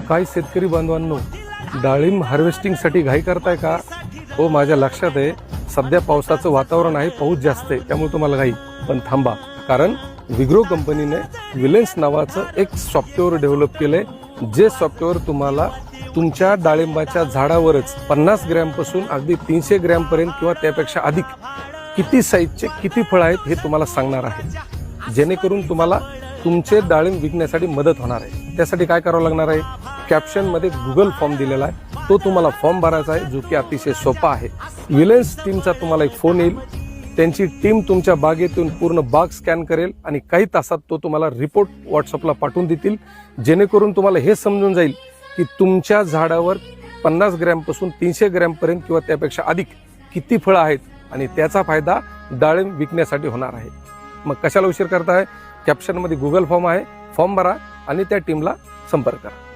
काही शेतकरी बांधवांनो, डाळिंब हार्वेस्टिंगसाठी घाई करताय का? हो, माझ्या लक्षात आहे. सध्या पावसाचं वातावरण आहे, पाऊस जास्त आहे, त्यामुळे तुम्हाला घाई. पण थांबा, कारण विग्रो कंपनीने विलेन्स नावाचं एक सॉफ्टवेअर डेव्हलप केलंय, जे सॉफ्टवेअर तुम्हाला तुमच्या डाळिंबाच्या झाडावरच 50 ग्रॅमपासून अगदी 300 ग्रॅमपर्यंत किंवा त्यापेक्षा अधिक किती साईजचे किती फळ आहेत हे तुम्हाला सांगणार आहे, जेणेकरून तुम्हाला तुमचे डाळिंब विकण्यासाठी मदत होणार आहे. त्यासाठी काय करावं लागणार आहे? कॅप्शनमध्ये गुगल फॉर्म दिलेला आहे, तो तुम्हाला फॉर्म भरायचा आहे, जो की अतिशय सोपा आहे. विलेन्स टीमचा तुम्हाला एक फोन येईल. त्यांची टीम तुमच्या बागेतून पूर्ण बाग स्कॅन करेल आणि काही तासात तो तुम्हाला रिपोर्ट व्हॉट्सअपला पाठवून देतील, जेणेकरून तुम्हाला हे समजून जाईल की तुमच्या झाडावर 50 ग्रॅमपासून 300 ग्रॅमपर्यंत किंवा त्यापेक्षा अधिक किती फळं आहेत आणि त्याचा फायदा डाळिंब विकण्यासाठी होणार आहे. मग कशाला उशीर करताय? कॅप्शनमध्ये गुगल फॉर्म आहे, फॉर्म भरा आणि त्या टीमला संपर्क करा.